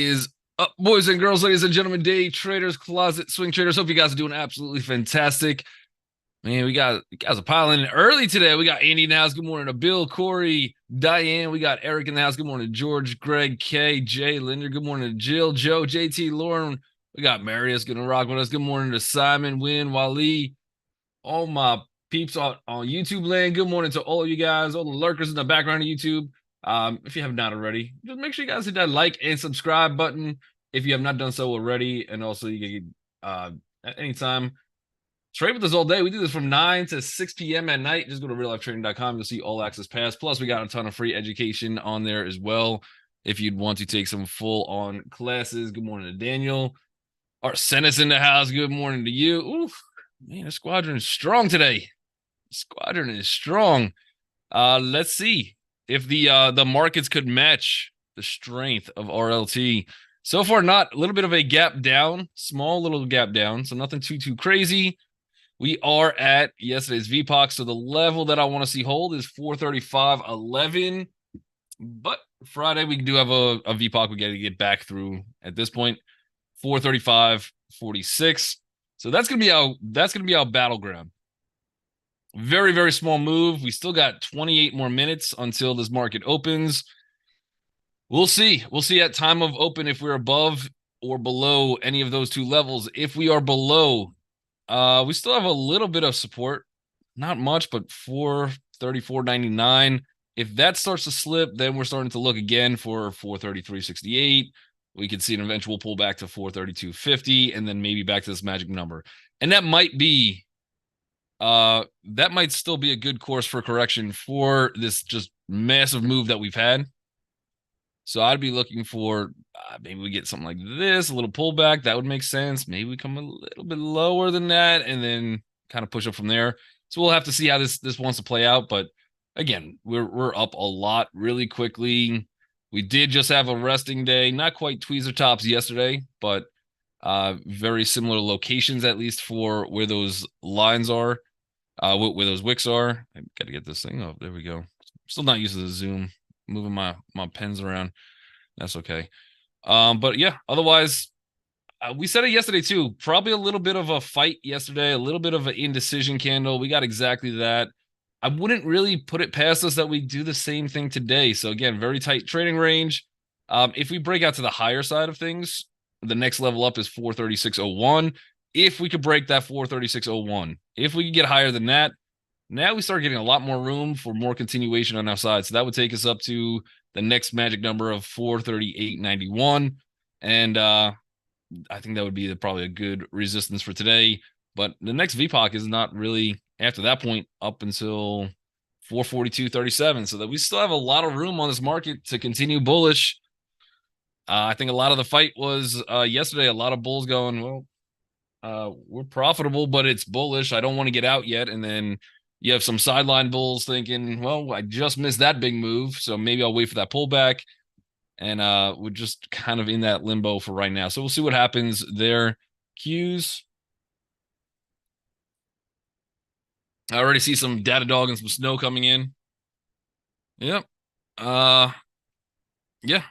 is up, boys and girls, ladies and gentlemen, day traders, closet swing traders. Hope you guys are doing absolutely fantastic. Man, we got you guys are piling in early today. We got Andy in the house. Good morning to Bill, Corey, Diane. We got Eric in the house. Good morning to George, Greg, Kay, Jay, Linder. Good morning to Jill, Joe, JT, Lauren. We got Marius gonna rock with us. Good morning to Simon, Win, Wally, all my peeps on YouTube land. Good morning to all of you guys, all the lurkers in the background of YouTube. If you have not already, just make sure you guys hit that like and subscribe button if you have not done so already. And also, you can at any time trade with us all day. We do this from 9 to 6 p.m. at night. Just go to reallifetrading.com. You'll see all access pass. Plus, we got a ton of free education on there as well if you'd want to take some full on classes. Good morning to Daniel. Arsenis in the house. Good morning to you. Ooh, man, the squadron is strong today. The squadron is strong. Let's see if the markets could match the strength of RLT. So far, not a little bit of a gap down, small little gap down, so nothing too crazy. We are at yesterday's VPOC, so the level that I want to see hold is 435.11. But Friday we do have a VPOC we got to get back through at this point, 435.46. So that's gonna be our battleground. Very small move. We still got 28 more minutes until this market opens. We'll see. We'll see at time of open if we're above or below any of those two levels. If we are below, we still have a little bit of support. Not much, but 434.99. If that starts to slip, then we're starting to look again for 433.68. We could see an eventual pullback to 432.50 and then maybe back to this magic number. And that might still be a good course for correction for this just massive move that we've had. So I'd be looking for maybe we get something like this, a little pullback. That would make sense. Maybe we come a little bit lower than that and then kind of push up from there. So we'll have to see how this wants to play out. But again, we're up a lot really quickly. We did just have a resting day, not quite tweezer tops yesterday, but very similar locations, at least for where those lines are, where those wicks are. I got to get this thing up. There we go. Still not used to the zoom. Moving my pens around. That's okay. But yeah, otherwise, we said it yesterday too. Probably a little bit of a fight yesterday, a little bit of an indecision candle. We got exactly that. I wouldn't really put it past us that we do the same thing today. So again, very tight trading range. If we break out to the higher side of things, the next level up is 436.01. If we could break that 436.01, if we could get higher than that, now we start getting a lot more room for more continuation on our side. So that would take us up to the next magic number of 438.91. And I think that would be probably a good resistance for today. But the next VPOC is not really after that point up until 442.37. So that we still have a lot of room on this market to continue bullish. I think a lot of the fight was yesterday. A lot of bulls going, well, we're profitable, but it's bullish. I don't want to get out yet. And then you have some sideline bulls thinking, well, I just missed that big move, so maybe I'll wait for that pullback. And we're just kind of in that limbo for right now. So we'll see what happens there. Qs. I already see some Datadog and some snow coming in. Yep. Yeah,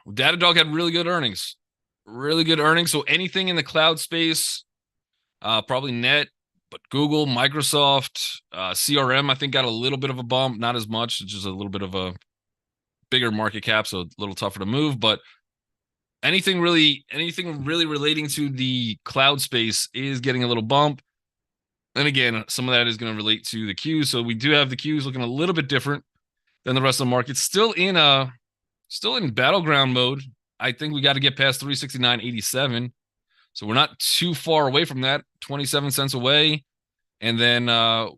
Datadog had really good earnings. Really good earnings. So anything in the cloud space, probably net, but Google, Microsoft, CRM, I think got a little bit of a bump, not as much. It's just a little bit of a bigger market cap, so a little tougher to move. But anything really relating to the cloud space is getting a little bump. And again, some of that is going to relate to the Qs. So we do have the Qs looking a little bit different than the rest of the market. Still in battleground mode. I think we got to get past 369.87. So we're not too far away from that, 27 cents away. And then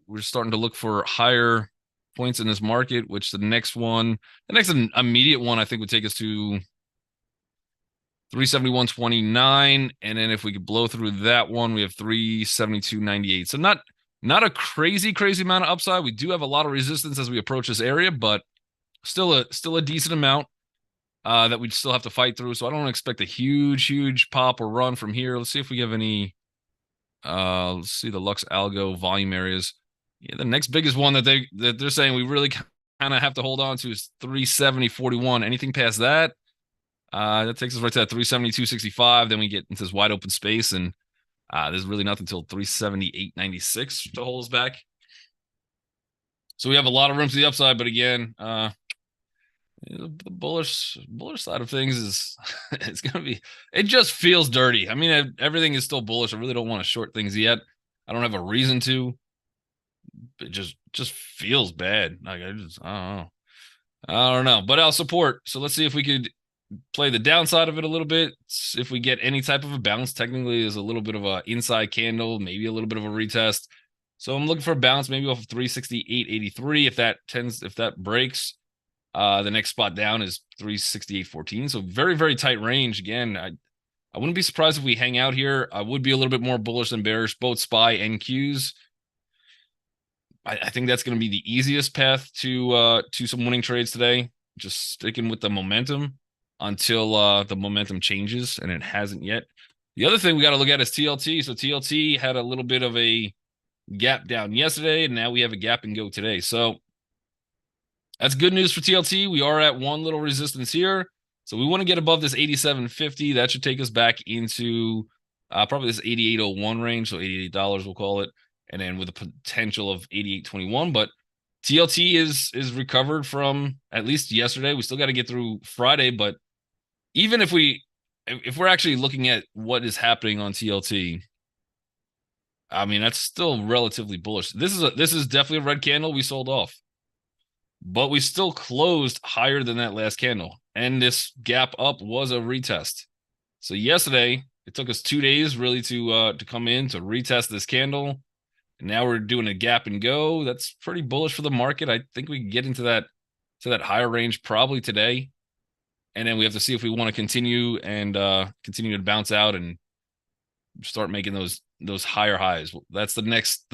we're starting to look for higher points in this market, which the next immediate one, I think would take us to 371.29. And then if we could blow through that one, we have 372.98. So not a crazy amount of upside. We do have a lot of resistance as we approach this area, but still a decent amount. That we'd still have to fight through. So I don't expect a huge pop or run from here. Let's see if we have any. Let's see the Lux Algo volume areas. Yeah, the next biggest one that they're saying we really kind of have to hold on to is 370.41. Anything past that, That takes us right to that 372.65. Then we get into this wide open space, and there's really nothing until 378.96 to hold us back. So we have a lot of room to the upside, but again, the bullish side of things is it's gonna be. It just feels dirty. I mean, everything is still bullish. I really don't want to short things yet. I don't have a reason to. It just feels bad. Like I don't know. I don't know, but I'll support. So let's see if we could play the downside of it a little bit. If we get any type of a bounce, technically there's a little bit of a inside candle, maybe a little bit of a retest. So I'm looking for a bounce, maybe off of 368.83. If that breaks, the next spot down is 368.14. So very, very tight range. Again, I wouldn't be surprised if we hang out here. I would be a little bit more bullish than bearish, both SPY and Qs. I think that's going to be the easiest path to some winning trades today. Just sticking with the momentum until the momentum changes, and it hasn't yet. The other thing we got to look at is TLT. So TLT had a little bit of a gap down yesterday, and now we have a gap and go today. So that's good news for TLT. We are at one little resistance here. So we want to get above this 87.50. That should take us back into probably this 88.01 range. So $88, we'll call it. And then with a potential of 88.21. But TLT is recovered from at least yesterday. We still got to get through Friday. But even if we're actually looking at what is happening on TLT, I mean, that's still relatively bullish. This is definitely a red candle we sold off. But we still closed higher than that last candle. And this gap up was a retest. So yesterday, it took us 2 days really to come in to retest this candle. And now we're doing a gap and go. That's pretty bullish for the market. I think we can get into that higher range probably today. And then we have to see if we want to continue continue to bounce out and start making those higher highs. That's the next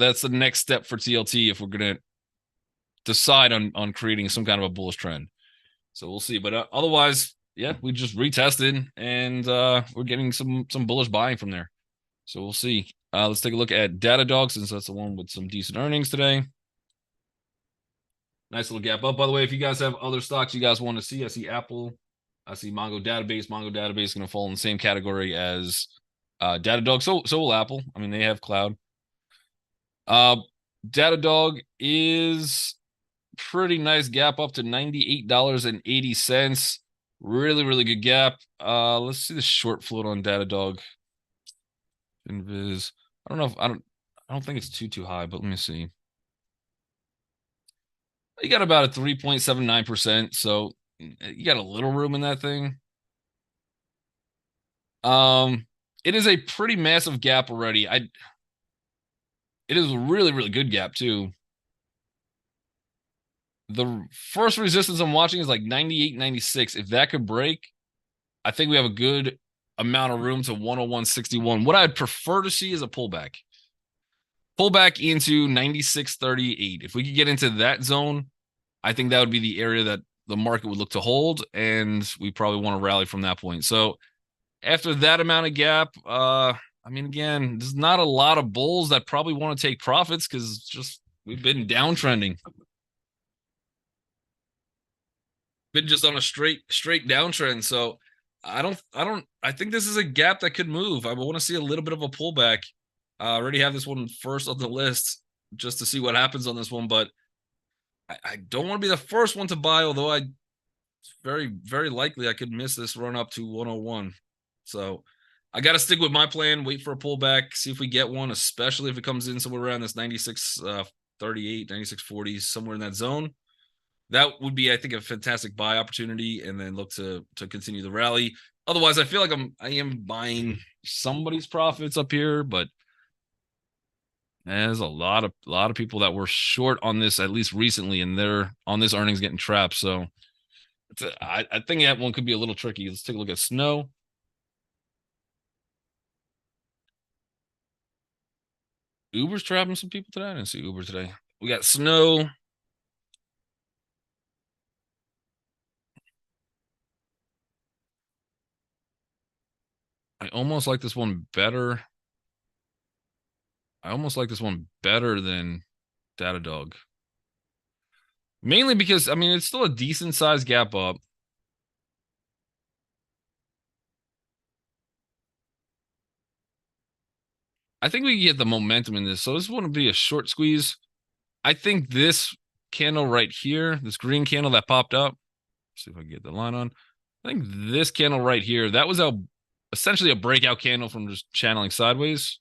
step for TLT if we're gonna decide on creating some kind of a bullish trend. So we'll see. But otherwise, yeah, we just retested and we're getting some bullish buying from there. So we'll see. Let's take a look at Datadog, since that's the one with some decent earnings today. Nice little gap up. By the way, if you guys have other stocks you guys want to see, I see Apple, I see Mongo Database. Mongo Database is going to fall in the same category as Datadog. So will Apple. I mean, they have cloud. Datadog is pretty nice gap up to $98.80. Really, really good gap. Let's see the short float on Datadog. Invis. I don't know if I don't think it's too high, but let me see. You got about a 3.79%, so you got a little room in that thing. It is a pretty massive gap already. It is a really, really good gap too. The first resistance I'm watching is like 98.96. If that could break, I think we have a good amount of room to 101.61. What I'd prefer to see is a pullback. Pullback into 96.38. If we could get into that zone, I think that would be the area that the market would look to hold, and we probably want to rally from that point. So after that amount of gap, I mean, again, there's not a lot of bulls that probably want to take profits because just we've been downtrending. Been just on a straight downtrend. So I think this is a gap that could move. I want to see a little bit of a pullback. I already have this one first on the list just to see what happens on this one, but I don't want to be the first one to buy, although it's very, very likely I could miss this run up to 101. So I got to stick with my plan, wait for a pullback, see if we get one, especially if it comes in somewhere around this 96.38, 96.40, somewhere in that zone. That would be, I think, a fantastic buy opportunity, and then look to continue the rally. Otherwise, I feel like I am buying somebody's profits up here, but there's a lot of people that were short on this at least recently, and they're on this earnings getting trapped. So I think that one could be a little tricky. Let's take a look at Snow. Uber's trapping some people today. I didn't see Uber today. We got Snow. I almost like this one better. I almost like this one better than Datadog. Mainly because, I mean, it's still a decent sized gap up. I think we can get the momentum in this. So this wouldn't be a short squeeze. I think this candle right here, this green candle that popped up. See if I can get the line on. I think this candle right here, that was essentially a breakout candle from just channeling sideways.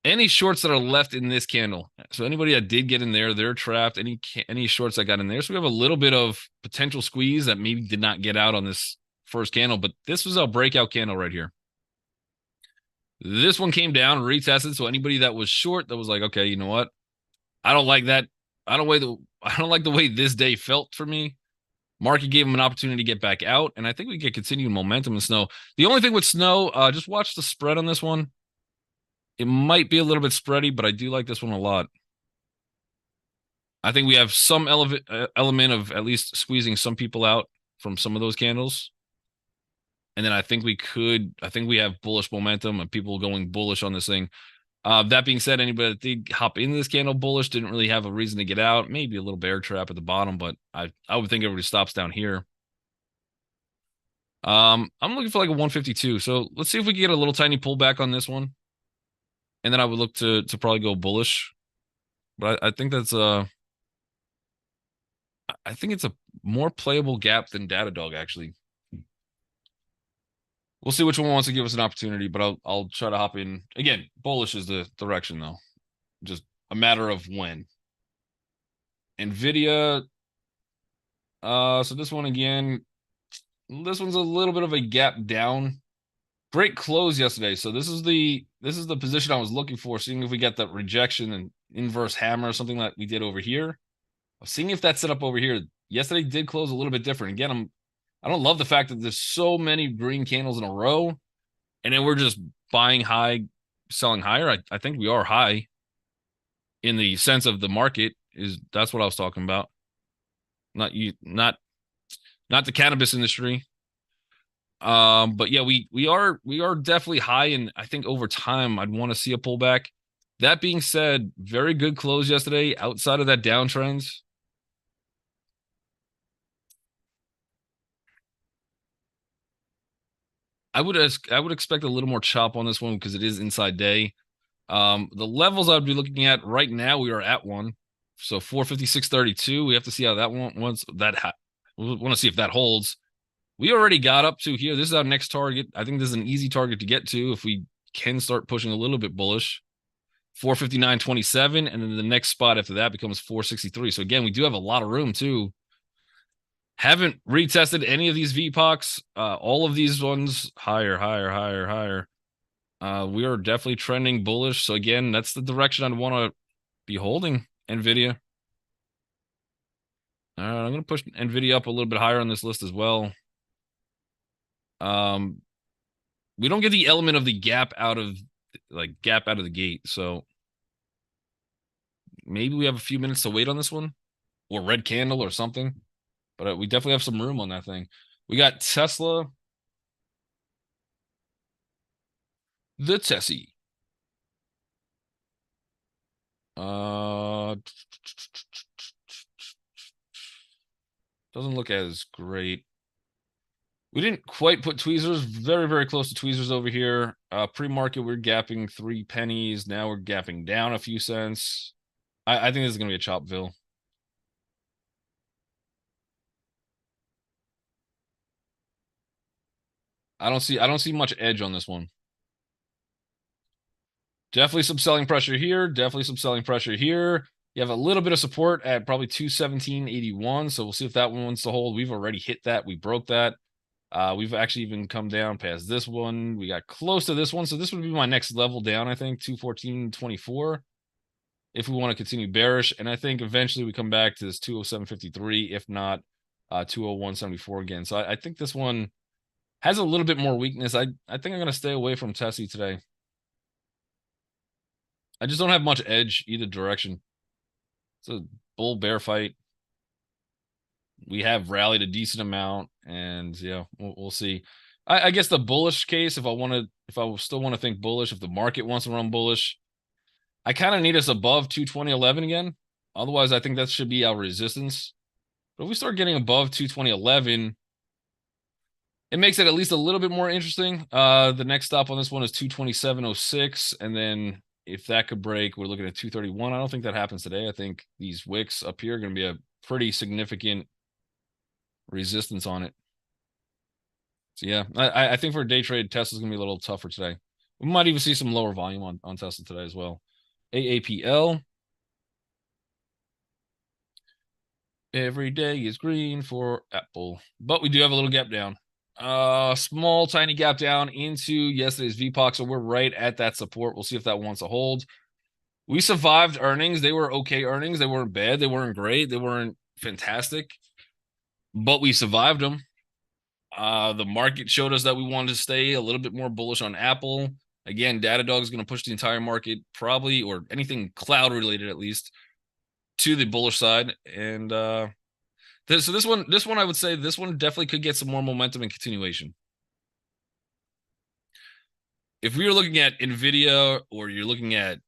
Any shorts that are left in this candle, so anybody that did get in there, they're trapped. Any shorts that got in there, so we have a little bit of potential squeeze that maybe did not get out on this first candle, but this was a breakout candle right here. This one came down, retested. So anybody that was short, that was like, okay, you know what? I don't like that. I don't like the way this day felt for me. Market gave him an opportunity to get back out, and I think we get continued momentum in Snow. The only thing with Snow, just watch the spread on this one. It might be a little bit spready, but I do like this one a lot. I think we have some element of at least squeezing some people out from some of those candles. And then I think we have bullish momentum and people going bullish on this thing. That being said, anybody that did hop into this candle bullish didn't really have a reason to get out. Maybe a little bear trap at the bottom, but I would think everybody stops down here. I'm looking for like a 152. So let's see if we can get a little tiny pullback on this one. And then I would look to probably go bullish. But I think that's I think it's a more playable gap than Datadog, actually. We'll see which one wants to give us an opportunity, but I'll try to hop in. Again, bullish is the direction, though. Just a matter of when. NVIDIA. So this one again, this one's a little bit of a gap down. Great close yesterday. So this is the position I was looking for, seeing if we get that rejection and inverse hammer or something like we did over here. I'm seeing if that's set up over here. Yesterday did close a little bit different. Again, I don't love the fact that there's so many green candles in a row, and then we're just buying high, selling higher. I think we are high in the sense of the market. That's what I was talking about. Not the cannabis industry. But yeah, we are definitely high, and I think over time I'd want to see a pullback. That being said, very good close yesterday outside of that downtrend. I would expect a little more chop on this one because it is inside day. The levels I'd be looking at right now, we are at one. So 456.32. We have to see how that one once that we want to see if that holds. We already got up to here. This is our next target. I think this is an easy target to get to if we can start pushing a little bit bullish. 459.27, and then the next spot after that becomes 463. So again, we do have a lot of room too. Haven't retested any of these VPOCs. All of these ones higher. We are definitely trending bullish. So again, that's the direction I'd want to be holding NVIDIA. I'm going to push NVIDIA up a little bit higher on this list as well. We don't get the element of the gap out of the gate. So maybe we have a few minutes to wait on this one, or red candle or something. But we definitely have some room on that thing. We got Tesla. The Tessie. Doesn't look as great. We didn't quite put tweezers. Very, very close to tweezers over here. Pre-market, we're gapping 3 pennies. Now we're gapping down a few cents. I think this is going to be a Chopville. I don't see much edge on this one. Definitely some selling pressure here. Definitely some selling pressure here. You have a little bit of support at probably 217.81. So we'll see if that one wants to hold. We've already hit that. We broke that. We've actually even come down past this one. We got close to this one. So this would be my next level down, I think, 214.24. If we want to continue bearish. And I think eventually we come back to this 207.53, if not 201.74 again. So I think this one has a little bit more weakness. I think I'm going to stay away from Tessie today. I just don't have much edge either direction. It's a bull bear fight. We have rallied a decent amount, and yeah, we'll see. I guess the bullish case, if I still want to think bullish, if the market wants to run bullish, I kind of need us above 220.11 again. Otherwise, I think that should be our resistance. But if we start getting above 220.11, It makes it at least a little bit more interesting. The next stop on this one is 227.06, and then if that could break, we're looking at 231. I don't think that happens today. I think these wicks up here are going to be a pretty significant resistance on it. So yeah, I think for a day trade, Tesla's going to be a little tougher today. We might even see some lower volume on Tesla today as well. AAPL. Every day is green for Apple, but we do have a little gap down. Small, tiny gap down into yesterday's VPOC. So we're right at that support. We'll see if that wants to hold. We survived earnings. They were okay earnings. They weren't bad. They weren't great. They weren't fantastic, but we survived them. The market showed us that we wanted to stay a little bit more bullish on Apple. Again, Datadog is going to push the entire market, probably, or anything cloud related at least, to the bullish side. And so this one, I would say this one definitely could get some more momentum and continuation. If we were looking at Nvidia, or you're looking at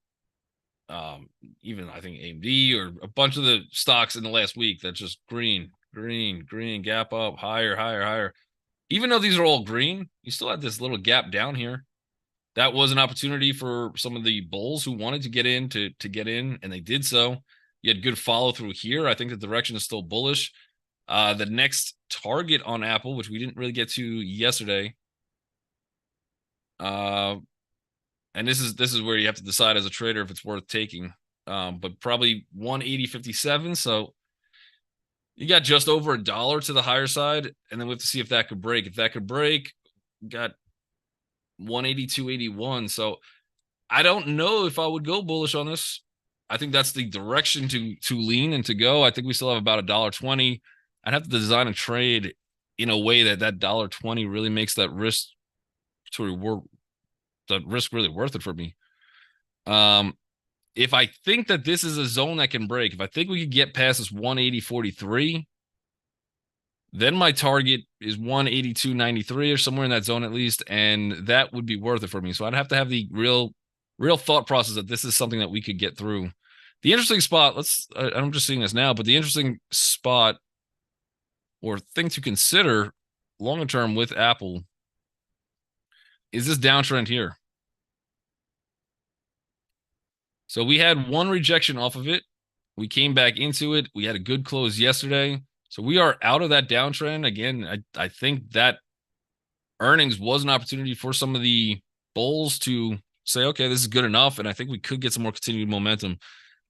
even I think AMD, or a bunch of the stocks in the last week that's just green, gap up, higher. Even though these are all green, you still have this little gap down here. That was an opportunity for some of the bulls who wanted to get in to get in, and they did so. You had good follow through here. I think the direction is still bullish. The next target on Apple, which we didn't really get to yesterday, and this is where you have to decide as a trader if it's worth taking. But probably 180.57. So you got just over $1 to the higher side, and then we have to see if that could break. If that could break, got 182.81. So I don't know if I would go bullish on this. I think that's the direction to lean and to go. I think we still have about $1.20. I'd have to design a trade in a way that $1.20 really makes that risk to reward, that risk really worth it for me. If I think that this is a zone that can break, if I think we could get past this 180.43, then my target is 182.93 or somewhere in that zone at least, and that would be worth it for me. So I'd have to have the real thought process that this is something that we could get through. The interesting spot, I'm just seeing this now, but the interesting spot or thing to consider longer term with Apple is this downtrend here. So we had one rejection off of it. We came back into it. We had a good close yesterday. So we are out of that downtrend. Again, I think that earnings was an opportunity for some of the bulls to say, okay, this is good enough. And I think we could get some more continued momentum.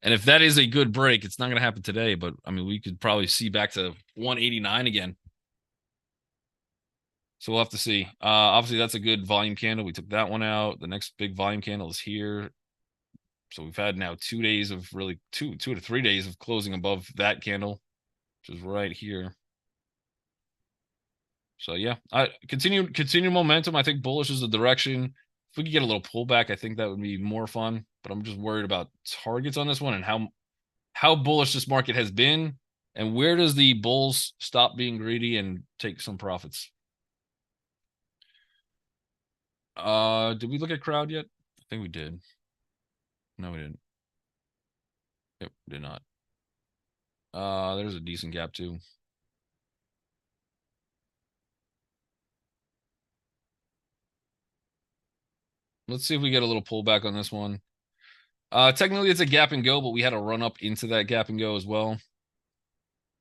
And if that is a good break, it's not going to happen today, but I mean, we could probably see back to 189 again. So we'll have to see. Obviously, that's a good volume candle. We took that one out. The next big volume candle is here. So we've had now 2 days of really two to 3 days of closing above that candle, which is right here. So yeah, I continue momentum. I think bullish is the direction. If we could get a little pullback, I think that would be more fun. But I'm just worried about targets on this one and how bullish this market has been, and where does the bulls stop being greedy and take some profits. Did we look at crowd yet? I think we did. No, we didn't. Yep, we did not. There's a decent gap too. Let's see if we get a little pullback on this one. Technically it's a gap and go, but we had a run up into that gap and go as well.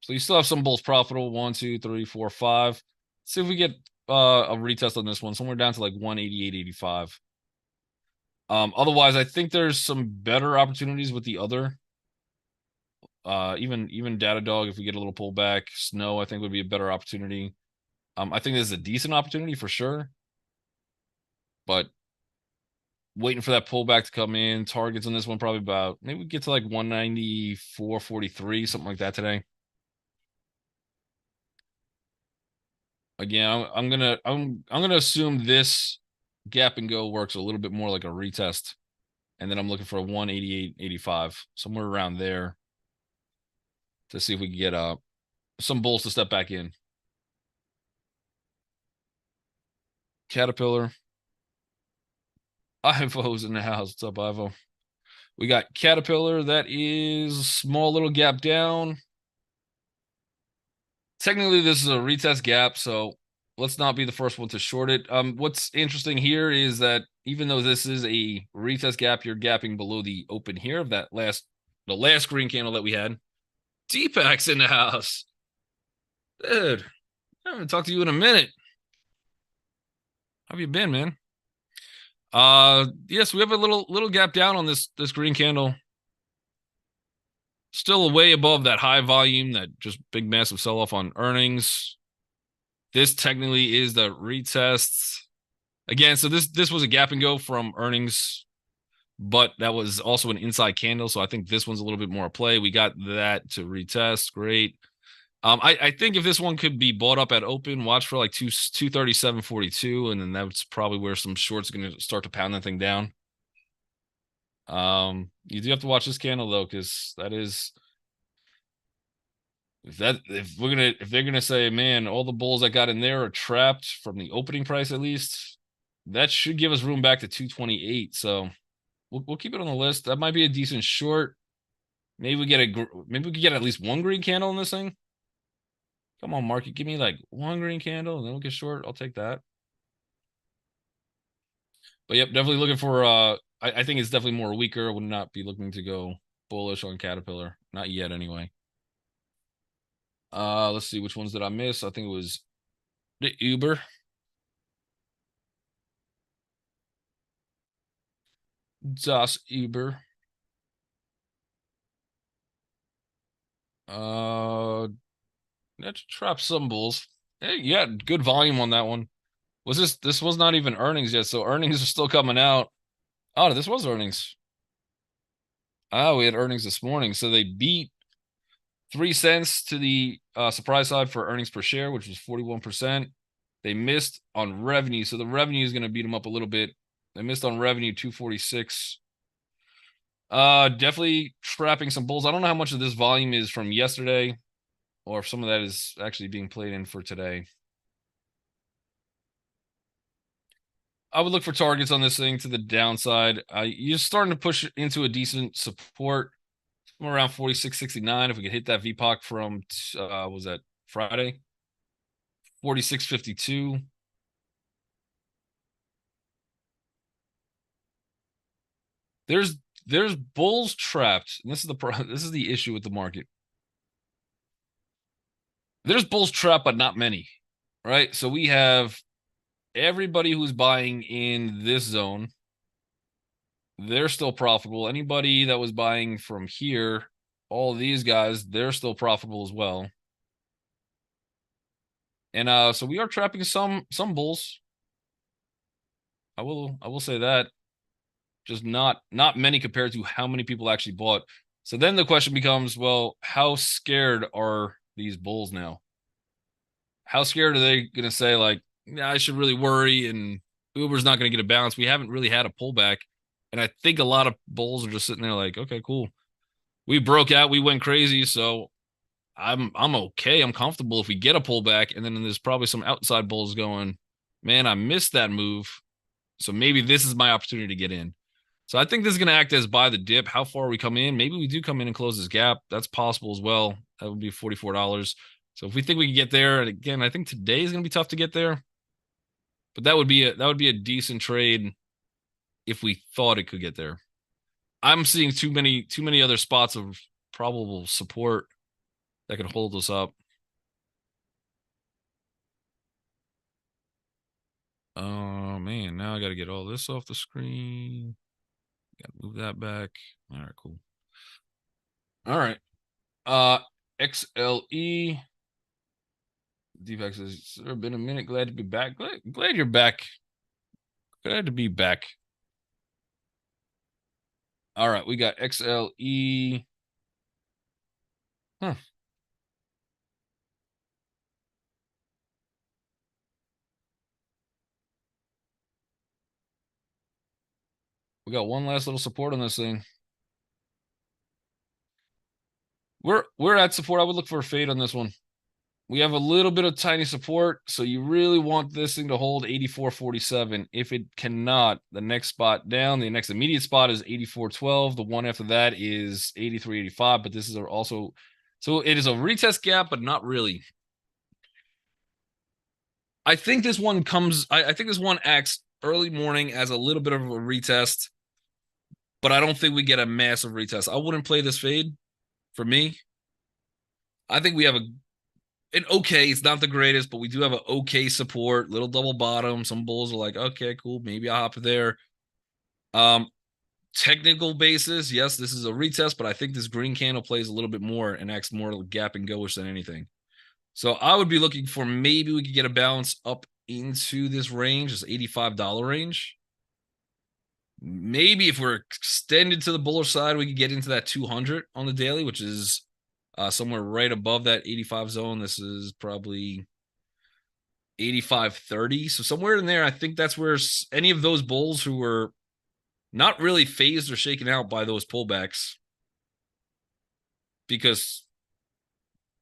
So you still have some bulls profitable. 1, 2, 3, 4, 5. Let's see if we get a retest on this one, somewhere down to like 188.85. Otherwise, I think there's some better opportunities with the other. Even Datadog, if we get a little pullback, Snow, I think would be a better opportunity. I think this is a decent opportunity for sure, but waiting for that pullback to come in. Targets on this one probably about, maybe we get to like 194.43, something like that today. Again, I'm gonna assume this gap and go works a little bit more like a retest, and then I'm looking for a 188.85, somewhere around there, to see if we can get some bulls to step back in. Caterpillar. Ivo's in the house. What's up, Ivo? We got Caterpillar. That is small little gap down. Technically, this is a retest gap, so let's not be the first one to short it. What's interesting here is that even though this is a retest gap, you're gapping below the open here of the last green candle that we had. Deepak's in the house. Dude, I haven't talked to you in a minute. How have you been, man? Yes, we have a little gap down on this green candle. Still way above that high volume, that just big massive sell-off on earnings. This technically is the retest. Again, so this was a gap and go from earnings, but that was also an inside candle. So I think this one's a little bit more a play. We got that to retest. Great. I think if this one could be bought up at open, watch for like 237.42, and then that's probably where some shorts are going to start to pound that thing down. You do have to watch this candle though, because that is if they're gonna say, man, all the bulls that got in there are trapped from the opening price at least, that should give us room back to 228. So we'll keep it on the list. That might be a decent short. Maybe we could get at least one green candle in this thing. Come on, market, give me like one green candle and then we'll get short. I'll take that. But yep, definitely looking for I think it's definitely more weaker. I would not be looking to go bullish on Caterpillar. Not yet anyway. Let's see, which ones did I miss? I think it was the Uber. Das Uber. Let's trap some bulls. Hey, yeah, good volume on that one. This was not even earnings yet, so earnings are still coming out. Oh, this was earnings. Oh, we had earnings this morning. So they beat 3 cents to the surprise side for earnings per share, which was 41%. They missed on revenue. So the revenue is going to beat them up a little bit. They missed on revenue, 246. Definitely trapping some bulls. I don't know how much of this volume is from yesterday or if some of that is actually being played in for today. I would look for targets on this thing to the downside. You're starting to push into a decent support around 46.69. If we could hit that VPOC from was that Friday? 46.52. There's bulls trapped. And this is the issue with the market. There's bulls trapped, but not many, right? So we have everybody who's buying in this zone. They're still profitable. Anybody that was buying from here, all these guys, they're still profitable as well. And so we are trapping some bulls. I will say that. Just not many compared to how many people actually bought. So then the question becomes, well, how scared are these bulls now? How scared are they going to say, like, yeah, I should really worry and Uber's not going to get a bounce? We haven't really had a pullback. And I think a lot of bulls are just sitting there like, okay, cool. We broke out, we went crazy, so I'm okay. I'm comfortable if we get a pullback. And then there's probably some outside bulls going, man, I missed that move. So maybe this is my opportunity to get in. So I think this is going to act as buy the dip. How far we come in? Maybe we do come in and close this gap. That's possible as well. That would be $44. So if we think we can get there, and again, I think today is going to be tough to get there, but that would be a decent trade if we thought it could get there. I'm seeing too many other spots of probable support that could hold us up. Oh man, now I got to get all this off the screen. Got to move that back. All right, cool. All right. XLE. Deepak says, it's been a minute. Glad to be back. Glad you're back. Glad to be back. All right, we got XLE. Huh. We got one last little support on this thing. We're at support. I would look for a fade on this one. We have a little bit of tiny support, so you really want this thing to hold 84.47. If it cannot, the next spot down, the next immediate spot is 84.12. The one after that is 83.85, but this is also, so it is a retest gap, but not really. I think this one comes. I think this one acts early morning as a little bit of a retest, but I don't think we get a massive retest. I wouldn't play this fade for me. I think we have an okay. It's not the greatest, but we do have an okay support. Little double bottom. Some bulls are like, okay, cool. Maybe I'll hop there. Um, Technical basis, yes, this is a retest, but I think this green candle plays a little bit more and acts more gap and goish than anything. So I would be looking for maybe we could get a bounce up into this range, this $85 range. Maybe if we're extended to the bullish side, we could get into that 200 on the daily, which is somewhere right above that 85 zone. This is probably 85.30. So somewhere in there, I think that's where any of those bulls who were not really phased or shaken out by those pullbacks, because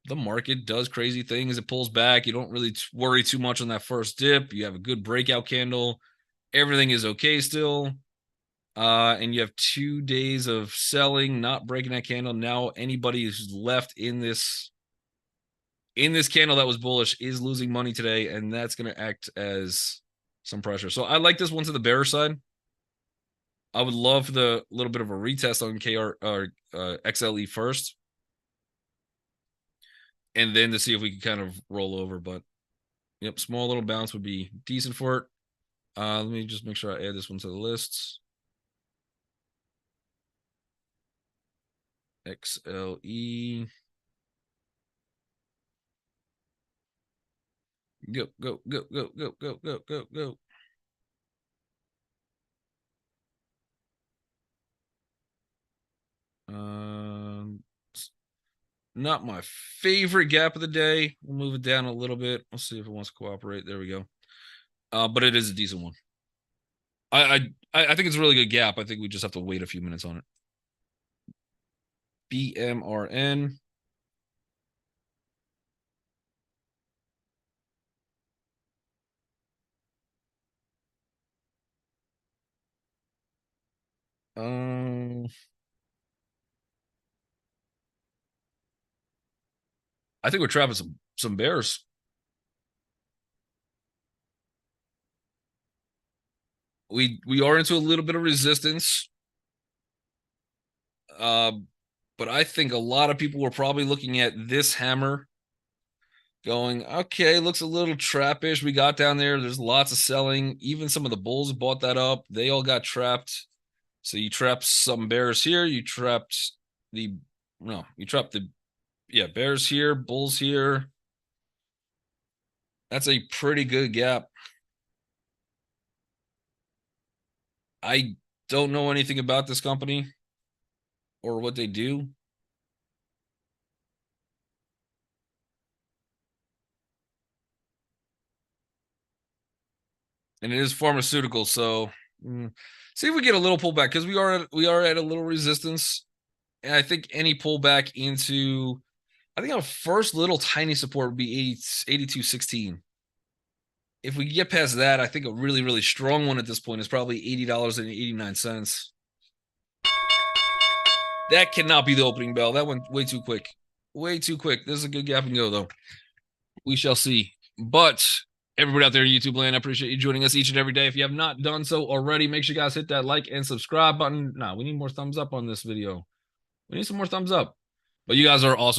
the market does crazy things. It pulls back. You don't really worry too much on that first dip. You have a good breakout candle. Everything is okay still. And you have 2 days of selling, not breaking that candle. Now anybody who's left in this candle that was bullish is losing money today, and that's going to act as some pressure. So I like this one to the bearish side. I would love the little bit of a retest on KR or XLE first, and then to see if we can kind of roll over. But yep, small little bounce would be decent for it. Let me just make sure I add this one to the lists. XLE. Go, go, go, go, go, go, go, go, go. Not my favorite gap of the day. We'll move it down a little bit. We'll see if it wants to cooperate. There we go. But it is a decent one. I think it's a really good gap. I think we just have to wait a few minutes on it. BMRN. I think we're trapping some bears. We are into a little bit of resistance. But I think a lot of people were probably looking at this hammer going, okay, looks a little trappish. We got down there. There's lots of selling. Even some of the bulls bought that up. They all got trapped. So you trapped some bears here. You trapped bears here, bulls here. That's a pretty good gap. I don't know anything about this company or what they do. And it is pharmaceutical, so see if we get a little pullback, because we are at a little resistance. And I think any pullback into, I think our first little tiny support would be 82.16. If we get past that, I think a really, really strong one at this point is probably $80.89. That cannot be the opening bell. That went way too quick. Way too quick. This is a good gap and go, though. We shall see. But everybody out there in YouTube land, I appreciate you joining us each and every day. If you have not done so already, make sure you guys hit that like and subscribe button. Nah, we need more thumbs up on this video. We need some more thumbs up. But you guys are awesome.